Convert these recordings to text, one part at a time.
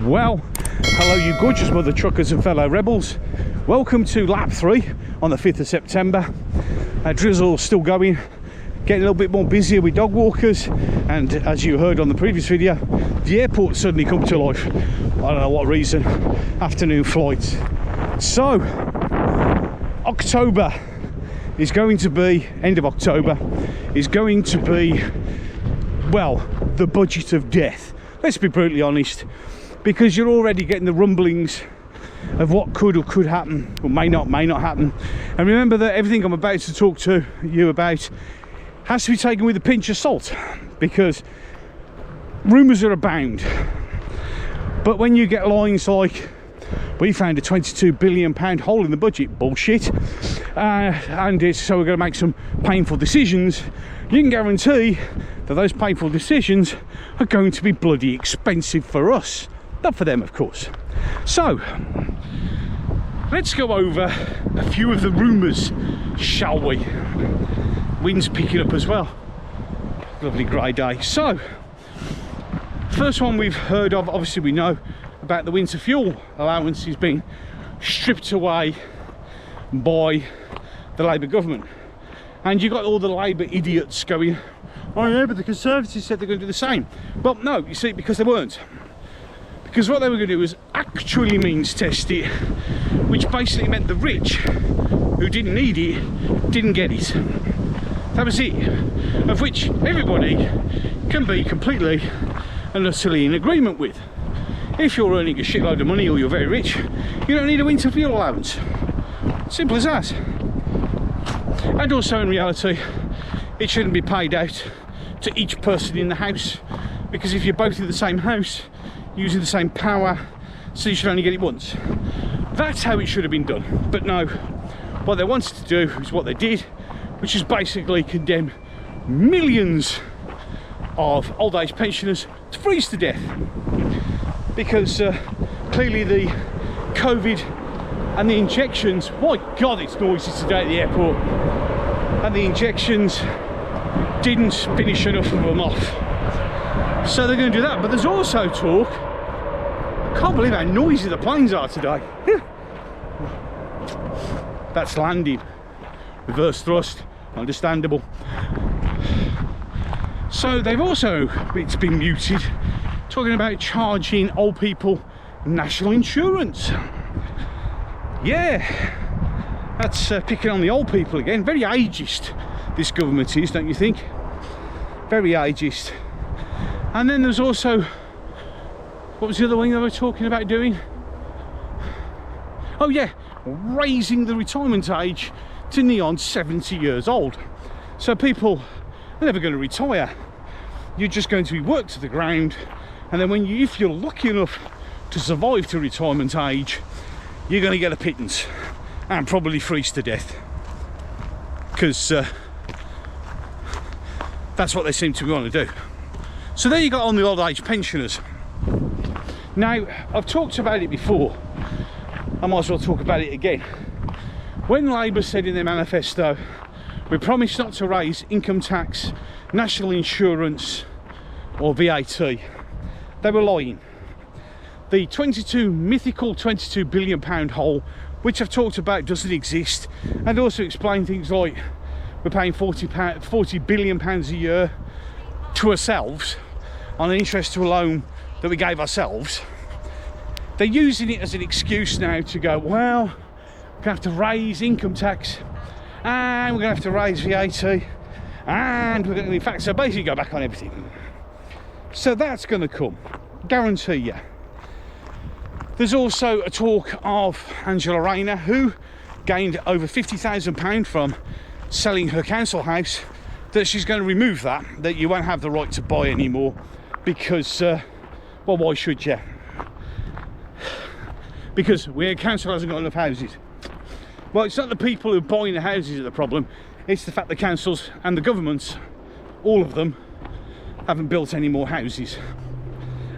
Well, hello you gorgeous mother truckers and fellow rebels. Welcome to lap 3 on the 5th of September. Drizzle's still going, getting a little bit more busier with dog walkers, and as you heard on the previous video, the airport suddenly come to life. I don't know what reason. Afternoon flights. So October is going to be, end of October is going to be, well, the budget of death. Let's be brutally honest, because you're already getting the rumblings of what could or could happen, or may not happen. And remember that everything I'm about to talk to you about has to be taken with a pinch of salt, because rumours are abound. But when you get lines like, we found a £22 billion hole in the budget, bullshit, and it's, so we're going to make some painful decisions, you can guarantee that those painful decisions are going to be bloody expensive for us, not for them of course. So let's go over a few of the rumours, shall we? Wind's picking up as well, lovely grey day. So first one we've heard of, obviously we know about the winter fuel allowances being stripped away by the Labour government, and you've got all the Labour idiots going, oh yeah, but the Conservatives said they're going to do the same. Well no, you see, because they weren't. Because what they were going to do was actually means test it, which basically meant the rich who didn't need it didn't get it. That was it, of which everybody can be completely and utterly in agreement with. If you're earning a shitload of money or you're very rich, you don't need a winter fuel allowance. Simple as that. And also in reality, it shouldn't be paid out to each person in the house, because if you're both in the same house using the same power, so you should only get it once. That's how it should have been done. But no, what they wanted to do is what they did, which is basically condemn millions of old age pensioners to freeze to death, because clearly the COVID and the injections, my god it's noisy today at the airport, and the injections didn't finish enough of them off. So they're going to do that. But there's also talk, I can't believe how noisy the planes are today. That's landing, reverse thrust, understandable. So they've also, it's been muted, talking about charging old people national insurance. Yeah, that's picking on the old people again. Very ageist this government is, don't you think? Very ageist. And then there's also, what was the other thing they were talking about doing? Oh yeah, raising the retirement age to neon 70 years old. So people are never going to retire. You're just going to be worked to the ground, and then when you, if you're lucky enough to survive to retirement age, you're going to get a pittance and probably freeze to death, because that's what they seem to want to do. So there you got on the old age pensioners. Now, I've talked about it before, I might as well talk about it again. When Labour said in their manifesto, we promise not to raise income tax, national insurance or VAT, they were lying. The mythical £22 billion hole, which I've talked about, doesn't exist, and also explain things like we're paying £40 billion a year to ourselves on an interest to a loan that we gave ourselves. They're using it as an excuse now to go, well, we're going to have to raise income tax, and we're going to have to raise VAT, and we're going to, in fact, so basically go back on everything. So that's going to come, guarantee you. There's also a talk of Angela Rayner, who gained over £50,000 from selling her council house, that she's going to remove that you won't have the right to buy anymore, because, well, why should you? Because the council hasn't got enough houses. Well, it's not the people who are buying the houses that are the problem, it's the fact the councils and the governments, all of them, haven't built any more houses.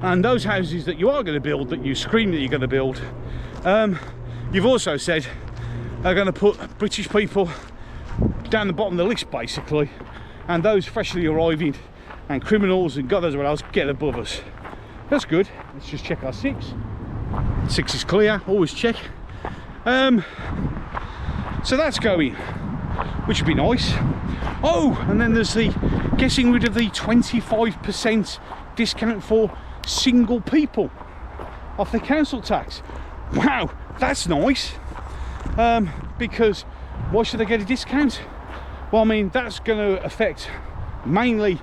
And those houses that you are going to build, that you scream that you're going to build, you've also said are going to put British people down the bottom of the list, basically, and those freshly arriving and criminals and God knows what else get above us. That's good. Let's just check our 6. 6 is clear, always check. So that's going, which would be nice. Oh, and then there's the getting rid of the 25% discount for single people off the council tax. Wow, that's nice. Because why should they get a discount? Well, I mean, that's going to affect mainly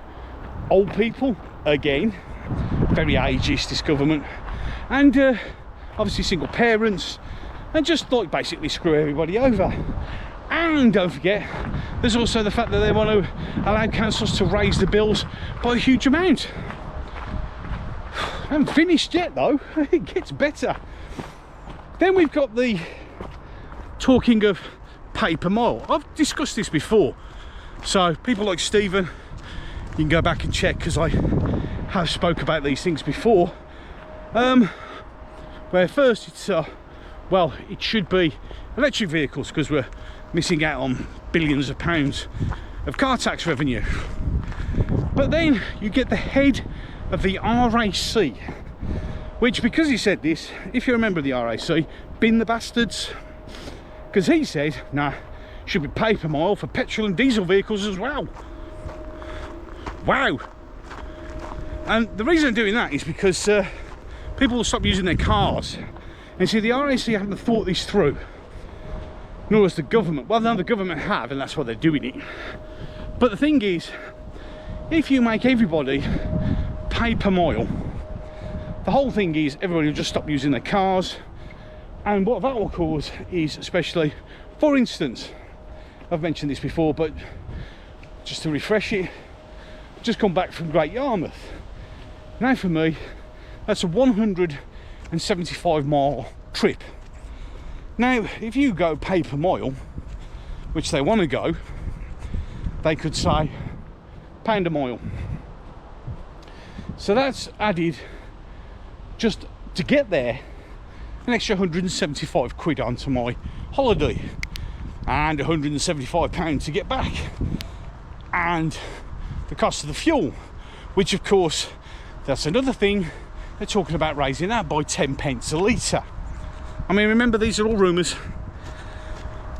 old people again. Very ageist, this government. And obviously single parents, and just like basically screw everybody over. And don't forget, there's also the fact that they want to allow councils to raise the bills by a huge amount. I haven't finished yet though, it gets better. Then we've got the talking of pay per mile. I've discussed this before, so people like Stephen, you can go back and check, because I have spoke about these things before. Where first it's well, it should be electric vehicles, because we're missing out on billions of pounds of car tax revenue. But then you get the head of the RAC, which, because he said this, if you remember the RAC, bin the bastards, because he said, nah, should be pay per mile for petrol and diesel vehicles as well. Wow. And the reason I'm doing that is because people will stop using their cars. And see, the RAC haven't thought this through, nor has the government. Well, now the government have, and that's why they're doing it. But the thing is, if you make everybody pay per mile, the whole thing is everybody will just stop using their cars. And what that will cause is, especially, for instance, I've mentioned this before, but just to refresh it, just come back from Great Yarmouth. Now for me, that's a 175 mile trip. Now, if you go pay per mile, which they want to go, they could say £1 a mile. So that's added, just to get there, an extra 175 quid onto my holiday, and £175 to get back, and the cost of the fuel, which of course, that's another thing. They're talking about raising that by 10 pence a litre. I mean, remember, these are all rumours,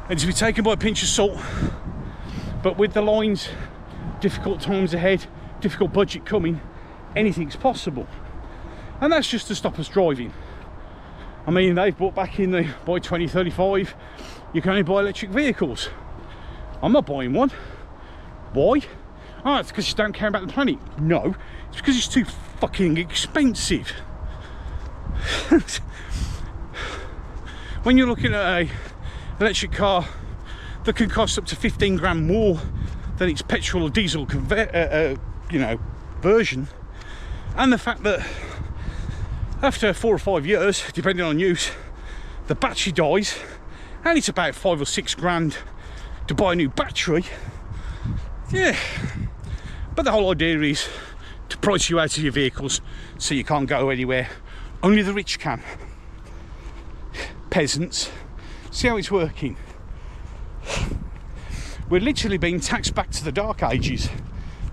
and to be taken by a pinch of salt. But with the lines, difficult times ahead, difficult budget coming, anything's possible. And that's just to stop us driving. I mean, they've brought back in the, by 2035, you can only buy electric vehicles. I'm not buying one. Why? Oh, it's because you don't care about the planet. No, it's because it's too fucking expensive. When you're looking at a electric car that can cost up to 15 grand more than its petrol or diesel version, and the fact that after 4 or 5 years, depending on use, the battery dies, and it's about 5 or 6 grand to buy a new battery. Yeah, but the whole idea is to price you out of your vehicles so you can't go anywhere. Only the rich can. Peasants, see how it's working. We're literally being taxed back to the Dark Ages,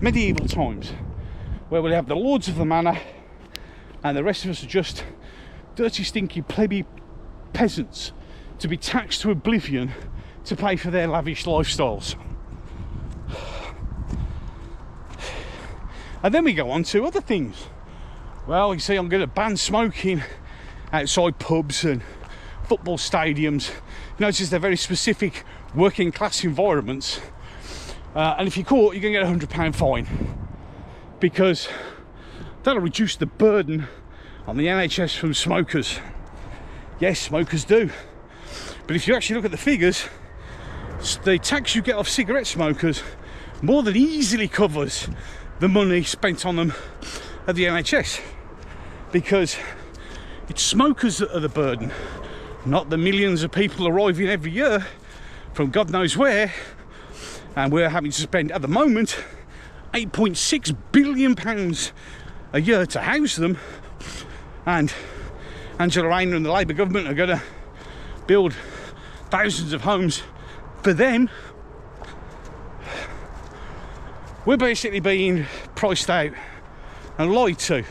medieval times, where we'll have the lords of the manor and the rest of us are just dirty, stinky, plebby peasants to be taxed to oblivion to pay for their lavish lifestyles. And then we go on to other things. Well, you see, I'm going to ban smoking outside pubs and football stadiums. Notice they're very specific working class environments. And if you're caught, you're going to get a £100 fine, because that'll reduce the burden on the NHS from smokers. Yes, smokers do. But if you actually look at the figures, the tax you get off cigarette smokers more than easily covers the money spent on them at the NHS, because it's smokers that are the burden, not the millions of people arriving every year from God knows where. And we're having to spend at the moment £8.6 billion a year to house them, and Angela Rayner and the Labour government are going to build thousands of homes for them. We're basically being priced out and lied to.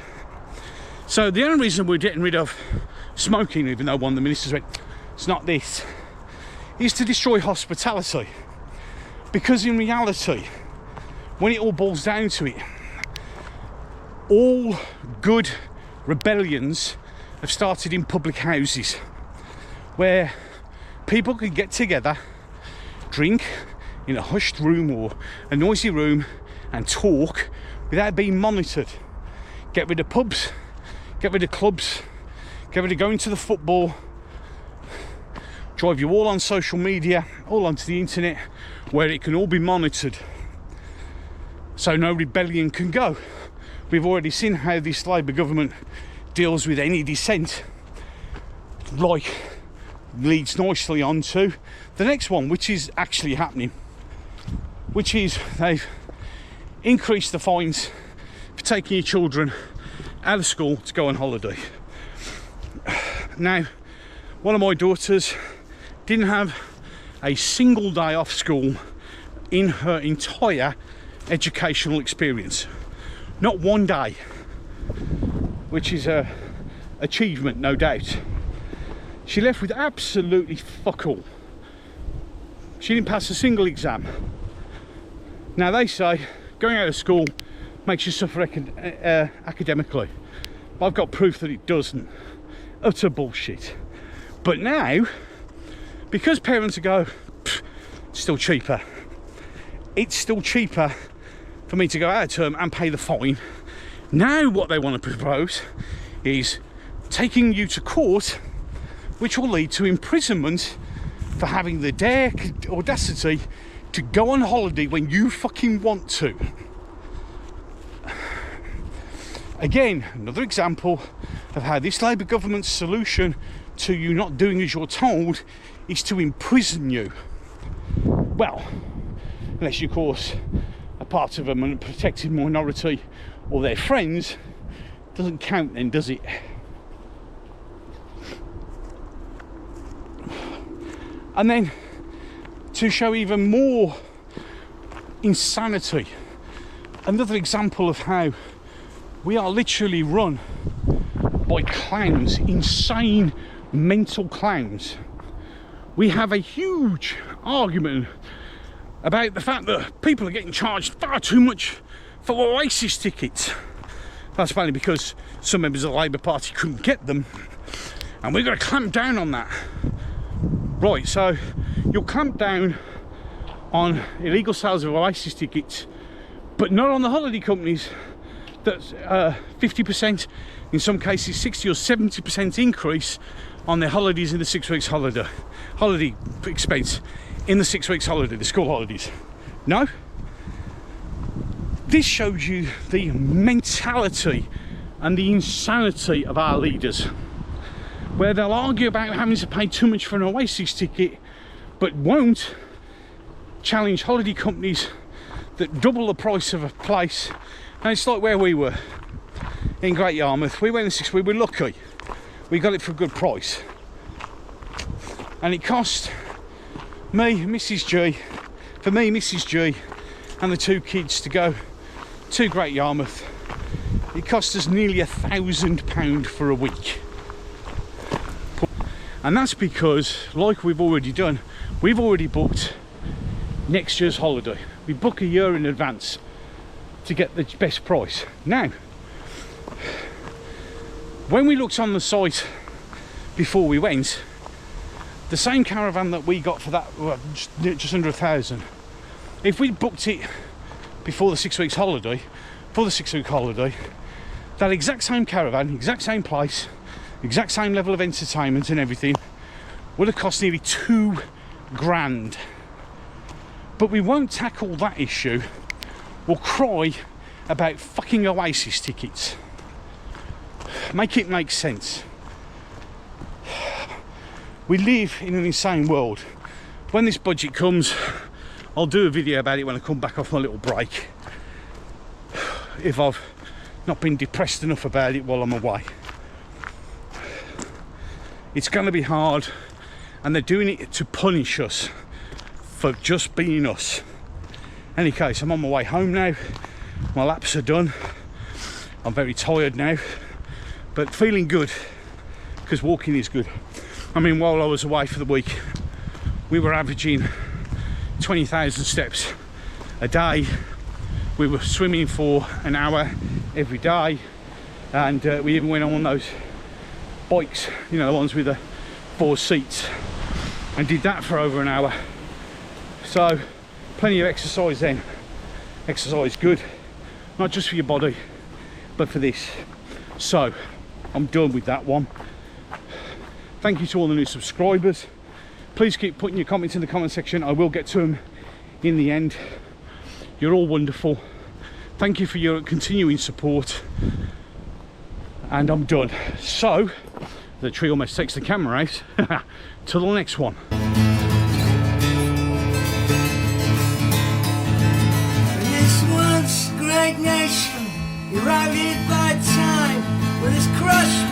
So the only reason we're getting rid of smoking, even though one of the ministers went, it's not this, is to destroy hospitality. Because in reality, when it all boils down to it, all good rebellions have started in public houses where people can get together, drink in a hushed room or a noisy room and talk without being monitored. Get rid of pubs, get rid of clubs, get rid of going to the football, drive you all on social media, all onto the internet, where it can all be monitored, so no rebellion can go. We've already seen how this Labour government deals with any dissent, like leads nicely on to the next one, which is actually happening, which is they've increased the fines for taking your children out of school to go on holiday. Now, one of my daughters didn't have a single day off school in her entire educational experience. Not one day, which is a achievement, no doubt. She left with absolutely fuck all. She didn't pass a single exam. Now they say going out of school makes you suffer academically. But I've got proof that it doesn't. Utter bullshit. But now, because parents go, it's still cheaper. It's still cheaper for me to go out of term and pay the fine. Now what they want to propose is taking you to court, which will lead to imprisonment for having the audacity to go on holiday when you fucking want to. Again, another example of how this Labour government's solution to you not doing as you're told is to imprison you. Well, unless you, of course, are part of a protected minority or their friends, doesn't count then, does it? And then, to show even more insanity, another example of how we are literally run by clowns, insane mental clowns. We have a huge argument about the fact that people are getting charged far too much for Oasis tickets. That's mainly because some members of the Labour Party couldn't get them, and we're going to clamp down on that. Right, so you'll clamp down on illegal sales of Oasis tickets, but not on the holiday companies. That's 50%, in some cases 60 or 70% increase on their holidays in the 6 weeks holiday expense in the 6 weeks holiday, the school holidays. No, this shows you the mentality and the insanity of our leaders, where they'll argue about having to pay too much for an Oasis ticket, but won't challenge holiday companies that double the price of a place. And it's like where we were in Great Yarmouth. We went in 6 weeks, we were lucky. We got it for a good price. And it cost me, Mrs G, and the 2 kids to go to Great Yarmouth. It cost us nearly £1,000 for a week. And that's because, like we've already done, we've already booked next year's holiday. We book a year in advance to get the best price. Now, when we looked on the site before we went, the same caravan that we got for that, well, just under 1,000, if we booked it before the 6 weeks holiday, for the 6 week holiday, that exact same caravan, exact same place, exact same level of entertainment and everything, would have cost nearly £2,000. But we won't tackle that issue. We'll cry about fucking Oasis tickets. Make it make sense. We live in an insane world. When this budget comes, I'll do a video about it when I come back off my little break, if I've not been depressed enough about it while I'm away. It's going to be hard, and they're doing it to punish us for just being us. In any case, I'm on my way home now. My laps are done. I'm very tired now, but feeling good, because walking is good. I mean, while I was away for the week, we were averaging 20,000 steps a day. We were swimming for an hour every day, and we even went on those bikes, you know, the ones with the 4 seats, and did that for over an hour. So plenty of exercise then. Exercise good, not just for your body, but for this. So I'm done with that one. Thank you to all the new subscribers. Please keep putting your comments in the comment section. I will get to them in the end. You're all wonderful. Thank you for your continuing support. And I'm done. So the tree almost takes the camera out. Till the next one. This once great nation, eroded by time, with its crushed